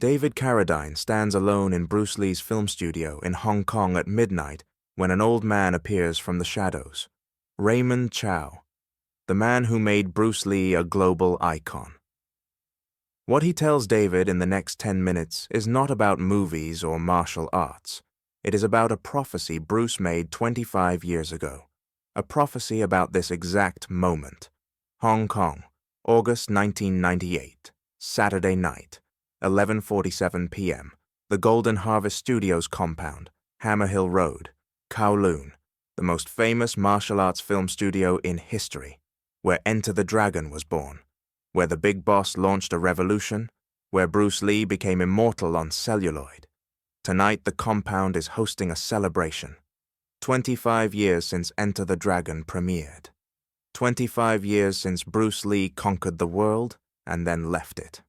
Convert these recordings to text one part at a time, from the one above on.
David Carradine stands alone in Bruce Lee's film studio in Hong Kong at midnight when an old man appears from the shadows. Raymond Chow, the man who made Bruce Lee a global icon. What he tells David in the next 10 minutes is not about movies or martial arts. It is about a prophecy Bruce made 25 years ago. A prophecy about this exact moment. Hong Kong, August 1998, Saturday night, 11:47 p.m., the Golden Harvest Studios compound, Hammer Hill Road, Kowloon, the most famous martial arts film studio in history, where Enter the Dragon was born, where the Big Boss launched a revolution, where Bruce Lee became immortal on celluloid. Tonight, the compound is hosting a celebration. 25 years since Enter the Dragon premiered. 25 years since Bruce Lee conquered the world and then left it.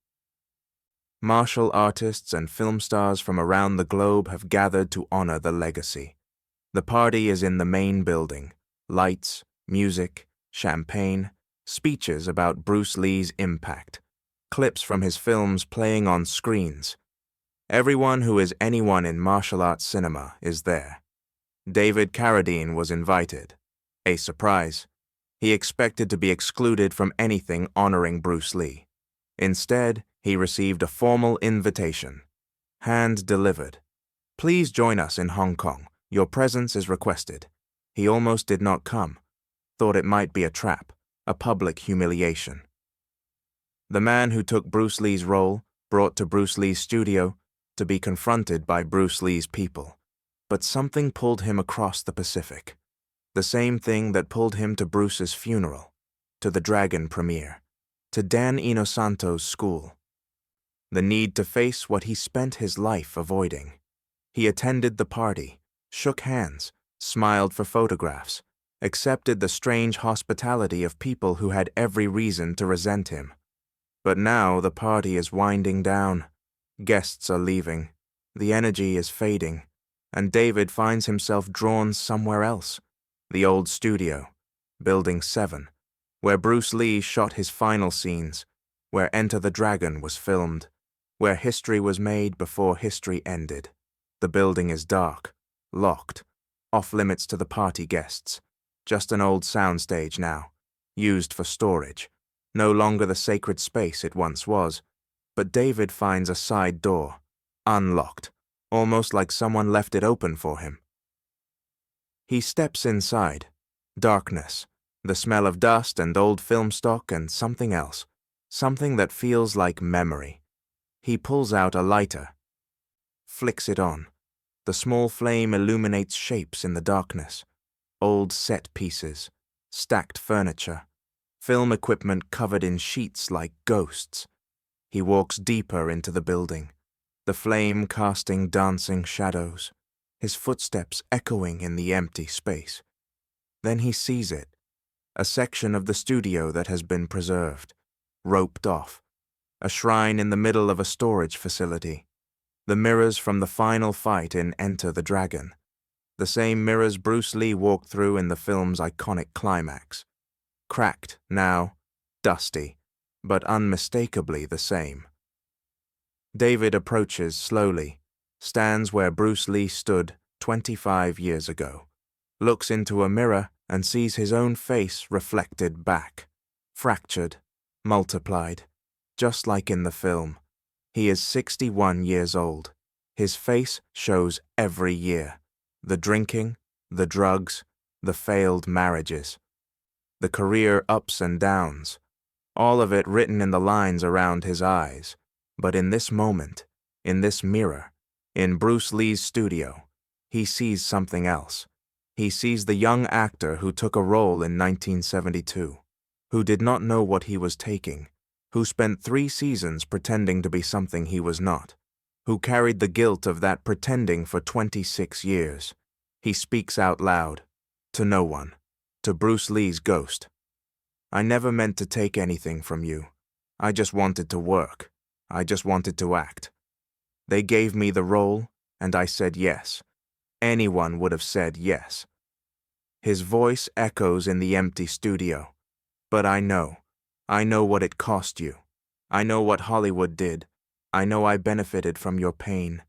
Martial artists and film stars from around the globe have gathered to honor the legacy. The party is in the main building. Lights, music, champagne, speeches about Bruce Lee's impact, clips from his films playing on screens. Everyone who is anyone in martial arts cinema is there. David Carradine was invited. A surprise. He expected to be excluded from anything honoring Bruce Lee. Instead, he received a formal invitation. Hand-delivered. Please join us in Hong Kong. Your presence is requested. He almost did not come. Thought it might be a trap, a public humiliation. The man who took Bruce Lee's role, brought to Bruce Lee's studio, to be confronted by Bruce Lee's people. But something pulled him across the Pacific. The same thing that pulled him to Bruce's funeral, to the Dragon premiere, to Dan Inosanto's school. The need to face what he spent his life avoiding. He attended the party, shook hands, smiled for photographs, accepted the strange hospitality of people who had every reason to resent him. But now the party is winding down. Guests are leaving. The energy is fading, and David finds himself drawn somewhere else. The old studio, Building 7, where Bruce Lee shot his final scenes, where Enter the Dragon was filmed, where history was made before history ended. The building is dark, locked, off-limits to the party guests. Just an old soundstage now, used for storage. No longer the sacred space it once was. But David finds a side door, unlocked, almost like someone left it open for him. He steps inside. Darkness, the smell of dust and old film stock and something else, something that feels like memory. He pulls out a lighter, flicks it on. The small flame illuminates shapes in the darkness. Old set pieces, stacked furniture, film equipment covered in sheets like ghosts. He walks deeper into the building, the flame casting dancing shadows, his footsteps echoing in the empty space. Then he sees it, a section of the studio that has been preserved, roped off, a shrine in the middle of a storage facility. The mirrors from the final fight in Enter the Dragon. The same mirrors Bruce Lee walked through in the film's iconic climax. Cracked now, dusty, but unmistakably the same. David approaches slowly, stands where Bruce Lee stood 25 years ago, looks into a mirror and sees his own face reflected back, fractured, multiplied, just like in the film. He is 61 years old. His face shows every year. The drinking, the drugs, the failed marriages, the career ups and downs, all of it written in the lines around his eyes. But in this moment, in this mirror, in Bruce Lee's studio, he sees something else. He sees the young actor who took a role in 1972, who did not know what he was taking, who spent 3 seasons pretending to be something he was not, who carried the guilt of that pretending for 26 years. He speaks out loud, to no one, to Bruce Lee's ghost. I never meant to take anything from you. I just wanted to work. I just wanted to act. They gave me the role, and I said yes. Anyone would have said yes. His voice echoes in the empty studio. But I know what it cost you. I know what Hollywood did. I know I benefited from your pain,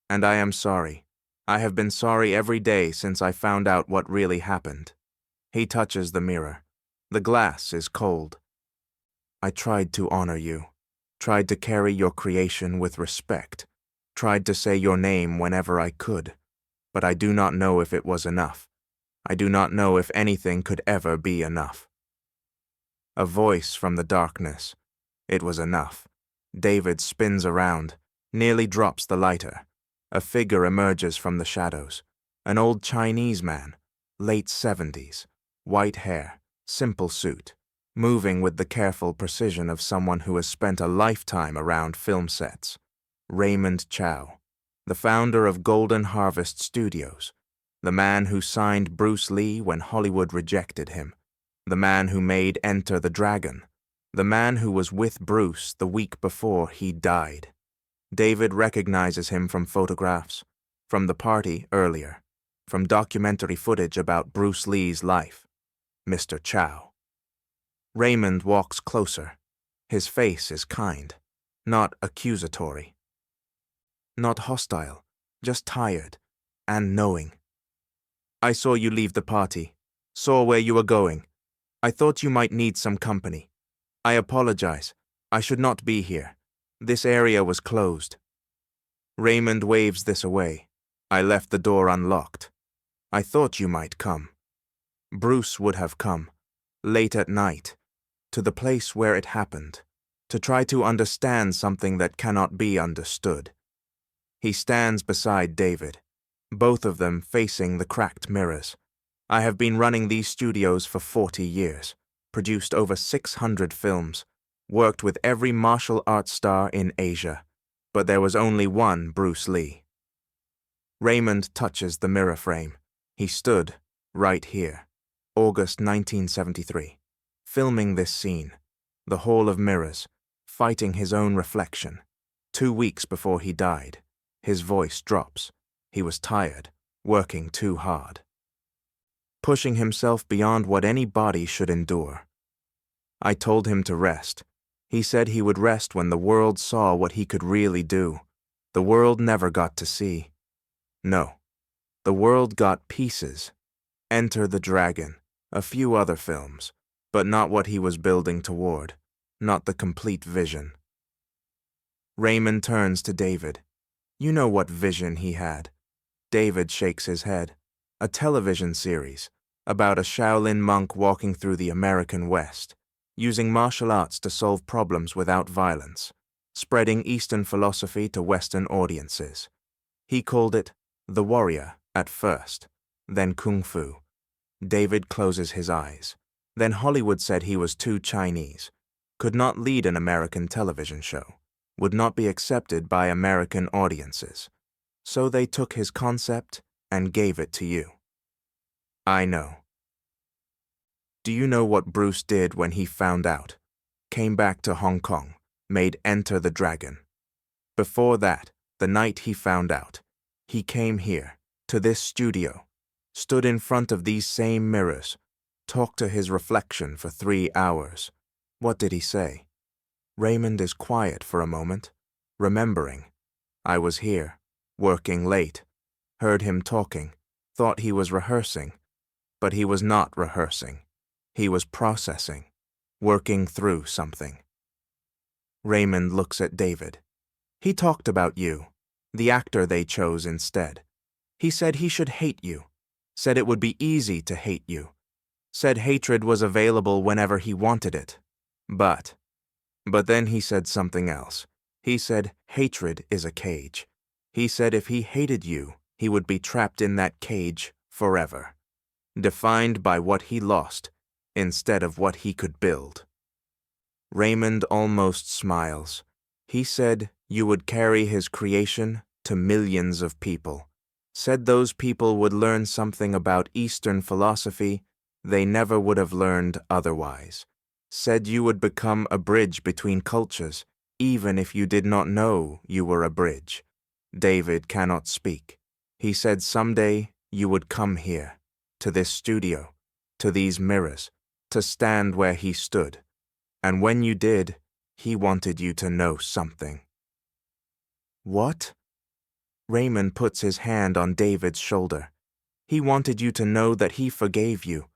and I am sorry. I have been sorry every day since I found out what really happened. He touches the mirror. The glass is cold. I tried to honor you, tried to carry your creation with respect, tried to say your name whenever I could, but I do not know if it was enough. I do not know if anything could ever be enough. A voice from the darkness. It was enough. David spins around, nearly drops the lighter. A figure emerges from the shadows. An old Chinese man, late 70s, white hair, simple suit, moving with the careful precision of someone who has spent a lifetime around film sets. Raymond Chow, the founder of Golden Harvest Studios, the man who signed Bruce Lee when Hollywood rejected him, the man who made Enter the Dragon, the man who was with Bruce the week before he died. David recognizes him from photographs, from the party earlier, from documentary footage about Bruce Lee's life. Mr. Chow. Raymond walks closer. His face is kind, not accusatory, not hostile, just tired and knowing. I saw you leave the party, saw where you were going. I thought you might need some company. I apologize. I should not be here. This area was closed. Raymond waves this away. I left the door unlocked. I thought you might come. Bruce would have come, late at night, to the place where it happened, to try to understand something that cannot be understood. He stands beside David, both of them facing the cracked mirrors. I have been running these studios for 40 years, produced over 600 films, worked with every martial arts star in Asia, but there was only one Bruce Lee. Raymond touches the mirror frame. He stood right here, August 1973, filming this scene, the Hall of Mirrors, fighting his own reflection. 2 weeks before he died, his voice drops. He was tired, working too hard, pushing himself beyond what any body should endure. I told him to rest. He said he would rest when the world saw what he could really do. The world never got to see. No, the world got pieces. Enter the Dragon, a few other films, but not what he was building toward, not the complete vision. Raymond turns to David. You know what vision he had. David shakes his head. A television series about a Shaolin monk walking through the American West, using martial arts to solve problems without violence, spreading Eastern philosophy to Western audiences. He called it The Warrior at first, then Kung Fu. David closes his eyes. Then Hollywood said he was too Chinese, could not lead an American television show, would not be accepted by American audiences. So they took his concept and gave it to you. I know. Do you know what Bruce did when he found out? Came back to Hong Kong, made Enter the Dragon. Before that, the night he found out, he came here, to this studio, stood in front of these same mirrors, talked to his reflection for 3 hours. What did he say? Raymond is quiet for a moment, remembering. I was here, working late, heard him talking, thought he was rehearsing, but he was not rehearsing. He was processing, working through something. Raymond looks at David. He talked about you, the actor they chose instead. He said he should hate you, said it would be easy to hate you, said hatred was available whenever he wanted it. But then he said something else. He said hatred is a cage. He said if he hated you, he would be trapped in that cage forever, defined by what he lost instead of what he could build. Raymond almost smiles. He said you would carry his creation to millions of people, said those people would learn something about Eastern philosophy they never would have learned otherwise, said you would become a bridge between cultures, even if you did not know you were a bridge. David cannot speak. He said someday you would come here, to this studio, to these mirrors, to stand where he stood. And when you did, he wanted you to know something. What? Raymond puts his hand on David's shoulder. He wanted you to know that he forgave you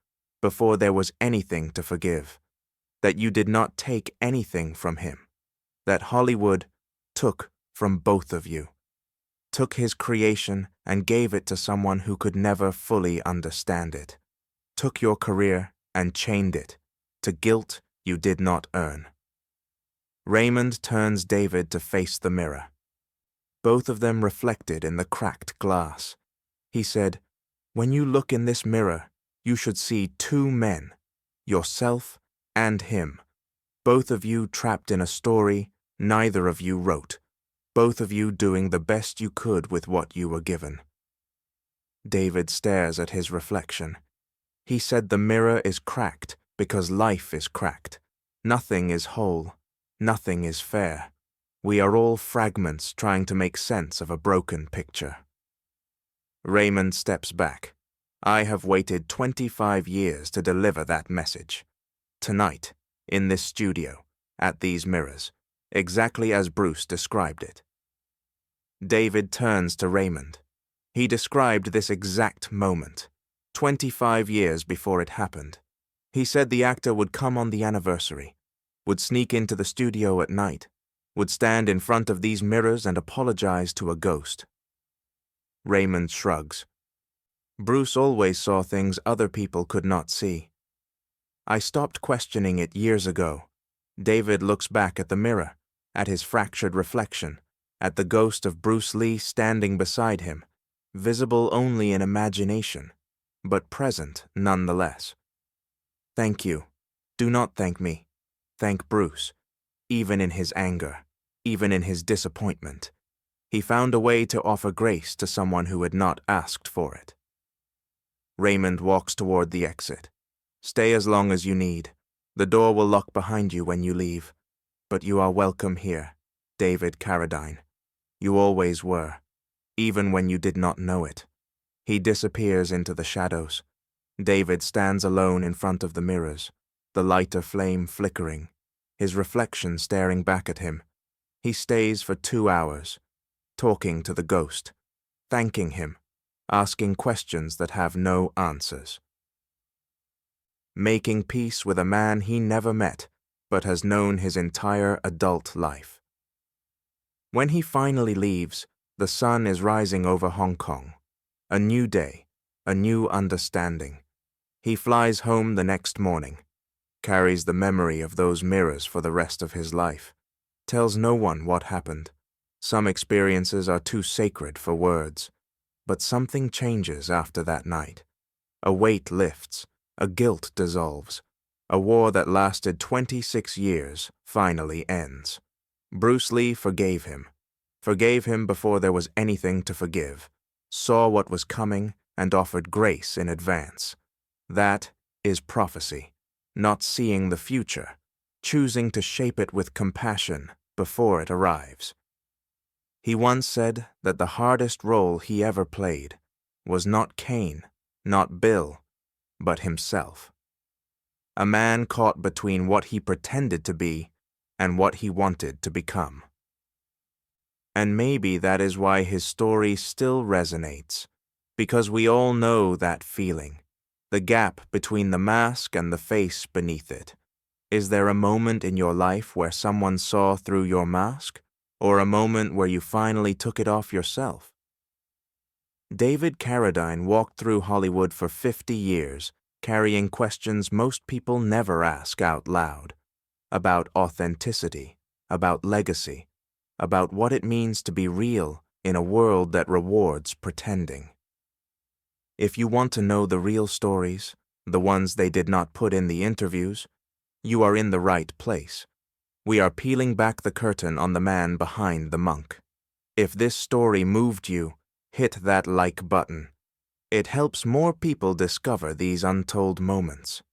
before there was anything to forgive, that you did not take anything from him, that Hollywood took from both of you, took his creation and gave it to someone who could never fully understand it, took your career and chained it to guilt you did not earn. Raymond turns David to face the mirror. Both of them reflected in the cracked glass. He said, "When you look in this mirror, you should see two men, yourself and him, both of you trapped in a story neither of you wrote, both of you doing the best you could with what you were given." David stares at his reflection. He said the mirror is cracked because life is cracked. Nothing is whole. Nothing is fair. We are all fragments trying to make sense of a broken picture. Raymond steps back. I have waited 25 years to deliver that message. Tonight, in this studio, at these mirrors, exactly as Bruce described it. David turns to Raymond. He described this exact moment, 25 years before it happened. He said the actor would come on the anniversary, would sneak into the studio at night, would stand in front of these mirrors and apologize to a ghost. Raymond shrugs. Bruce always saw things other people could not see. I stopped questioning it years ago. David looks back at the mirror, at his fractured reflection, at the ghost of Bruce Lee standing beside him, visible only in imagination, but present nonetheless. Thank you. Do not thank me. Thank Bruce. Even in his anger, even in his disappointment, he found a way to offer grace to someone who had not asked for it. Raymond walks toward the exit. Stay as long as you need. The door will lock behind you when you leave. But you are welcome here, David Carradine. You always were, even when you did not know it. He disappears into the shadows. David stands alone in front of the mirrors, the lighter flame flickering, his reflection staring back at him. He stays for 2 hours, talking to the ghost, thanking him, asking questions that have no answers. Making peace with a man he never met, but has known his entire adult life. When he finally leaves, the sun is rising over Hong Kong. A new day, a new understanding. He flies home the next morning, carries the memory of those mirrors for the rest of his life, tells no one what happened. Some experiences are too sacred for words, but something changes after that night. A weight lifts, a guilt dissolves. A war that lasted 26 years finally ends. Bruce Lee forgave him before there was anything to forgive, saw what was coming and offered grace in advance. That is prophecy, not seeing the future, choosing to shape it with compassion before it arrives. He once said that the hardest role he ever played was not Kane, not Bill, but himself. A man caught between what he pretended to be and what he wanted to become. And maybe that is why his story still resonates, because we all know that feeling, the gap between the mask and the face beneath it. Is there a moment in your life where someone saw through your mask, or a moment where you finally took it off yourself? David Carradine walked through Hollywood for 50 years, carrying questions most people never ask out loud, about authenticity, about legacy, about what it means to be real in a world that rewards pretending. If you want to know the real stories, the ones they did not put in the interviews, you are in the right place. We are peeling back the curtain on the man behind the monk. If this story moved you, hit that like button. It helps more people discover these untold moments.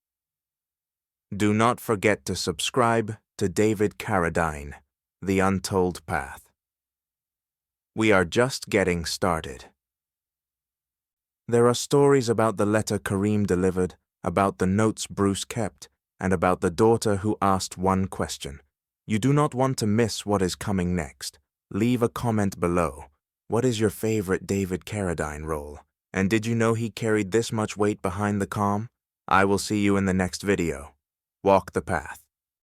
Do not forget to subscribe to David Carradine, The Untold Path. We are just getting started. There are stories about the letter Kareem delivered, about the notes Bruce kept, and about the daughter who asked one question. You do not want to miss what is coming next. Leave a comment below. What is your favorite David Carradine role? And did you know he carried this much weight behind the calm? I will see you in the next video. Walk the path.